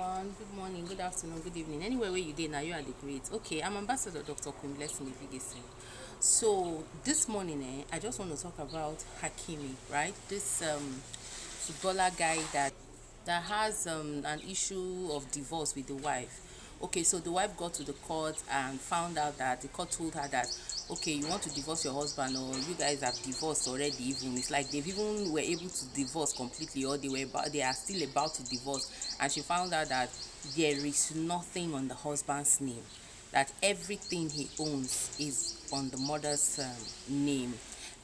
everyone. Good morning, good afternoon, good evening. Anywhere where you did now, you are the great. Okay, I'm Ambassador Dr. Queen Blessing Ibigesin. So this morning, I just want to talk about Hakimi, right? This footballer guy that has an issue of divorce with the wife. Okay, so the wife got to the court and found out that the court told her that, okay, you want to divorce your husband, or you guys have divorced already. Even it's like they've even were able to divorce completely, or they are still about to divorce. And she found out that there is nothing on the husband's name, that everything he owns is on the mother's name.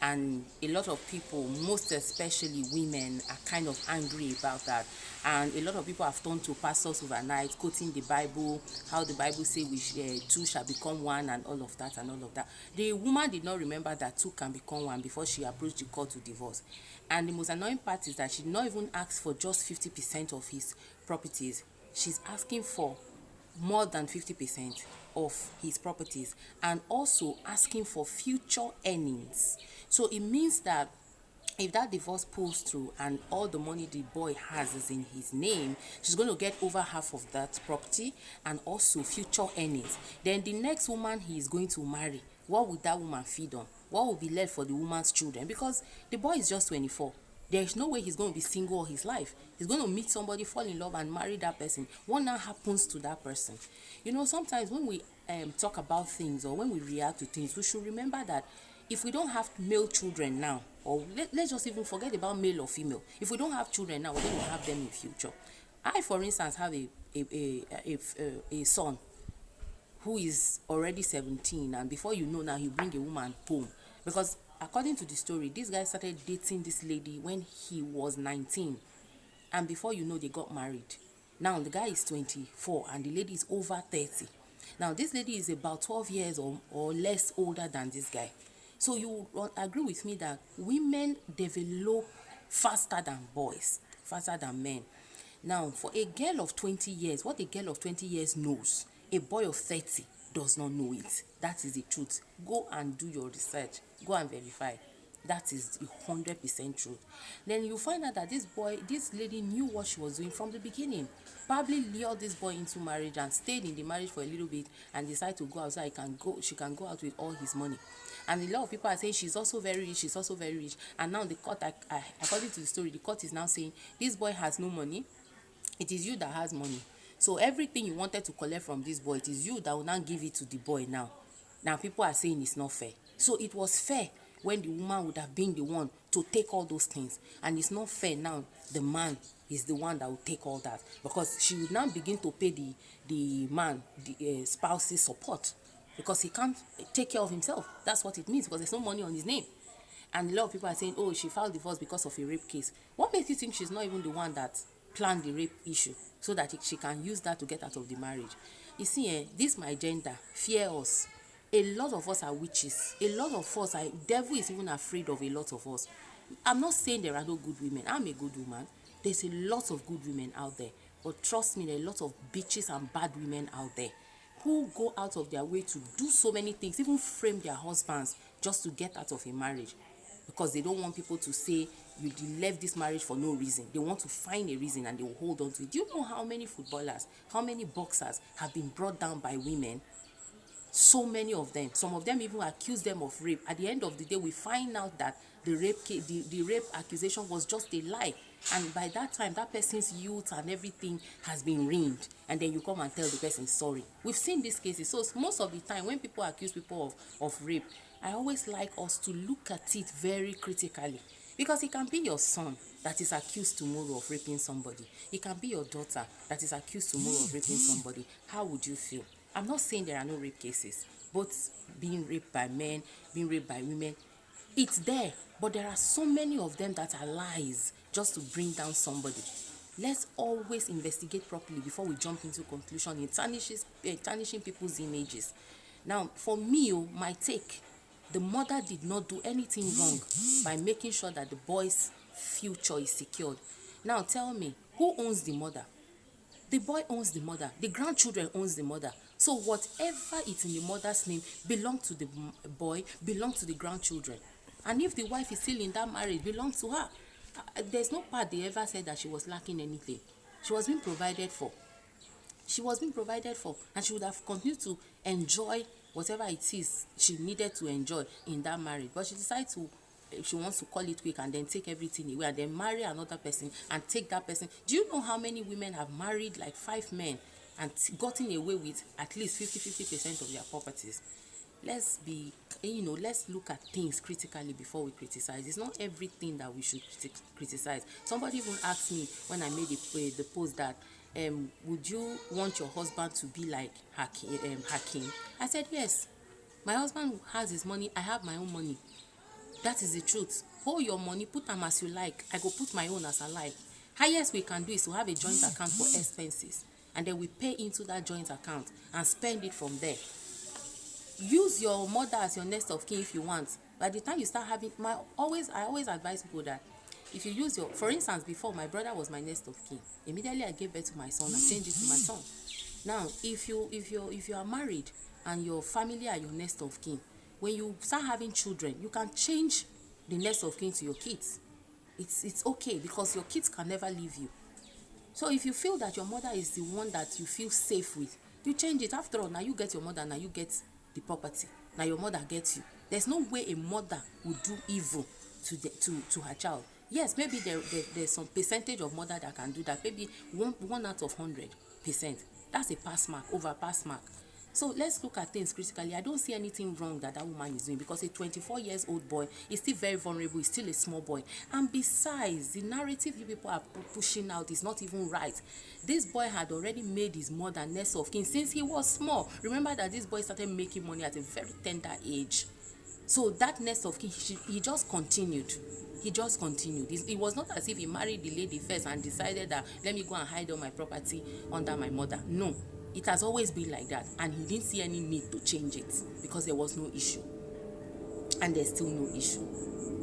And a lot of people, most especially women, are kind of angry about that. And a lot of people have turned to pastors overnight, quoting the Bible, how the Bible says two shall become one, and all of that and all of that. The woman did not remember that two can become one before she approached the court to divorce. And the most annoying part is that she did not even ask for just 50% of his properties. She's asking for more than 50% of his properties, and also asking for future earnings. So it means that if that divorce pulls through and all the money the boy has is in his name, she's going to get over half of that property and also future earnings. Then the next woman he is going to marry, what would that woman feed on? What will be left for the woman's children? Because the boy is just 24. There's no way he's going to be single all his life. He's going to meet somebody, fall in love, and marry that person. What now happens to that person? You know, sometimes when we talk about things, or when we react to things, we should remember that if we don't have male children now, or let's just even forget about male or female. If we don't have children now, we're going to have them in future. I, for instance, have a son who is already 17, and before you know now, he'll bring a woman home. Because according to the story, this guy started dating this lady when he was 19, and before you know, they got married. Now the guy is 24 and the lady is over 30. Now this lady is about 12 years or less older than this guy. So you will agree with me that women develop faster than boys, faster than men. Now, for a girl of 20 years, what a girl of 20 years knows, a boy of 30 does not know it. That is the truth. Go and do your research. Go and verify. That is 100% truth. Then you find out that this lady knew what she was doing from the beginning. Probably lured this boy into marriage and stayed in the marriage for a little bit and decided to go outside. She can go out with all his money. And a lot of people are saying she's also very rich, she's also very rich. And now the court, according to the story, the court is now saying this boy has no money. It is you that has money. So everything you wanted to collect from this boy, it is you that will now give it to the boy now. Now people are saying it's not fair. So it was fair when the woman would have been the one to take all those things. And it's not fair now the man is the one that will take all that. Because she would now begin to pay the man, the spouse's support. Because he can't take care of himself. That's what it means, because there's no money on his name. And a lot of people are saying, oh, she filed divorce because of a rape case. What makes you think she's not even the one that planned the rape issue, so that she can use that to get out of the marriage? You see, this my gender, fear us. A lot of us are witches. A lot of us, devil is even afraid of a lot of us. I'm not saying there are no good women. I'm a good woman. There's a lot of good women out there. But trust me, there are a lot of bitches and bad women out there who go out of their way to do so many things, even frame their husbands just to get out of a marriage, because they don't want people to say you left this marriage for no reason. They want to find a reason and they will hold on to it. Do you know how many footballers, how many boxers have been brought down by women? So many of them. Some of them even accuse them of rape. At the end of the day, we find out that the rape accusation was just a lie. And by that time, that person's youth and everything has been ruined. And then you come and tell the person sorry. We've seen these cases. So most of the time, when people accuse people of rape, I always like us to look at it very critically. Because it can be your son that is accused tomorrow of raping somebody. It can be your daughter that is accused tomorrow of raping somebody. How would you feel? I'm not saying there are no rape cases. Both being raped by men, being raped by women, it's there. But there are so many of them that are lies just to bring down somebody. Let's always investigate properly before we jump into conclusion. It tarnishing people's images. Now, for me, my take, the mother did not do anything wrong by making sure that the boy's future is secured. Now tell me, who owns the mother? The boy owns the mother. The grandchildren owns the mother. So whatever is in the mother's name belongs to the boy, belongs to the grandchildren. And if the wife is still in that marriage, belongs to her. There's no part they ever said that she was lacking anything. She was being provided for. She was being provided for, and she would have continued to enjoy whatever it is she needed to enjoy in that marriage. But she decided to, she wants to call it quick and then take everything away and then marry another person and take that person. Do you know how many women have married like 5 men and gotten away with at least 50% of their properties? Let's be, let's look at things critically before we criticize. It's not everything that we should criticize. Somebody even asked me when I made the post that would you want your husband to be like Hakim? I said yes. My husband has his money, I have my own money. That is the truth. Hold your money, put them as you like. I go put my own as I like. Highest we can do is to have a joint account for expenses, and then we pay into that joint account and spend it from there. Use your mother as your next of kin if you want. By the time you start having, I always advise people that if you use your, for instance, before my brother was my next of kin, immediately I gave birth to my son, I changed it to my son. Now if you are married and your family are your next of kin, when you start having children, you can change the next of kin to your kids. It's okay, because your kids can never leave you. So if you feel that your mother is the one that you feel safe with, you change it. After all, now you get your mother, now you get the property. Now your mother gets you. There's no way a mother would do evil to her child. Yes, maybe there's some percentage of mother that can do that. Maybe one out of 100%. That's a pass mark, over pass mark. So let's look at things critically. I don't see anything wrong that woman is doing, because a 24-year-old boy is still very vulnerable. He's still a small boy. And besides, the narrative you people are pushing out is not even right. This boy had already made his mother next of kin since he was small. Remember that this boy started making money at a very tender age. So that next of kin, he just continued. He just continued. It was not as if he married the lady first and decided that let me go and hide all my property under my mother. No. It has always been like that, and he didn't see any need to change it because there was no issue, and there's still no issue.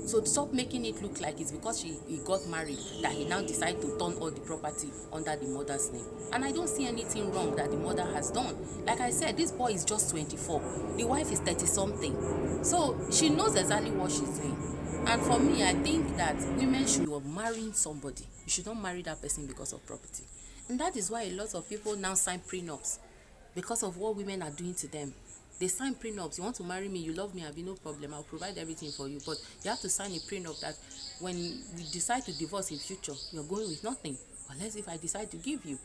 So stop making it look like it's because he got married that he now decided to turn all the property under the mother's name. And I don't see anything wrong that the mother has done. Like I said, this boy is just 24. The wife is 30-something. So she knows exactly what she's doing. And for me, I think that women should be marrying somebody. You should not marry that person because of property. And that is why a lot of people now sign prenups, because of what women are doing to them. They sign prenups. You want to marry me, you love me, I'll be no problem, I'll provide everything for you. But you have to sign a prenup that when we decide to divorce in future, you're going with nothing, unless if I decide to give you.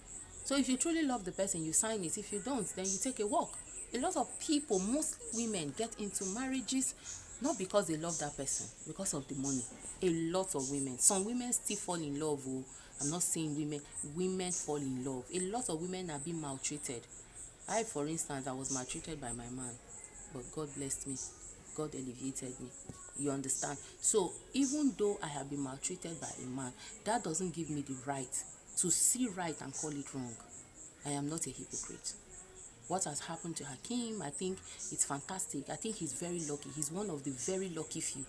So if you truly love the person, you sign it. If you don't, then you take a walk. A lot of people, mostly women, get into marriages not because they love that person, because of the money. A lot of women. Some women still fall in love. Oh, I'm not saying women fall in love. A lot of women are being maltreated. I, for instance, I was maltreated by my man, but God blessed me. God alleviated me. You understand? So even though I have been maltreated by a man, that doesn't give me the right to see right and call it wrong. I am not a hypocrite. What has happened to Hakim, I think it's fantastic. I think he's very lucky. He's one of the very lucky few.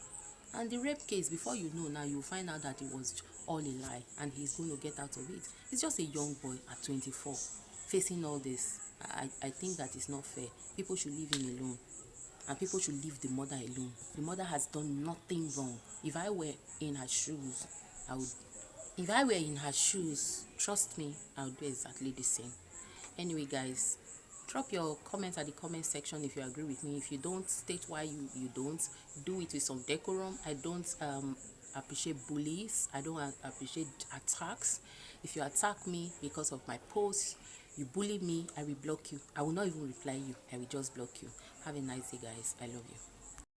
And the rape case, before you know now, you'll find out that it was all a lie and he's going to get out of it. He's just a young boy at 24 facing all this. I think that is not fair. People should leave him alone, and people should leave the mother alone. The mother has done nothing wrong. If I were in her shoes, trust me, I would do exactly the same. Anyway, guys, drop your comments at the comment section if you agree with me. If you don't, state why you don't. Do it with some decorum. I don't appreciate bullies. I don't appreciate attacks. If you attack me because of my posts, you bully me, I will block you. I will not even reply you. I will just block you. Have a nice day, guys. I love you.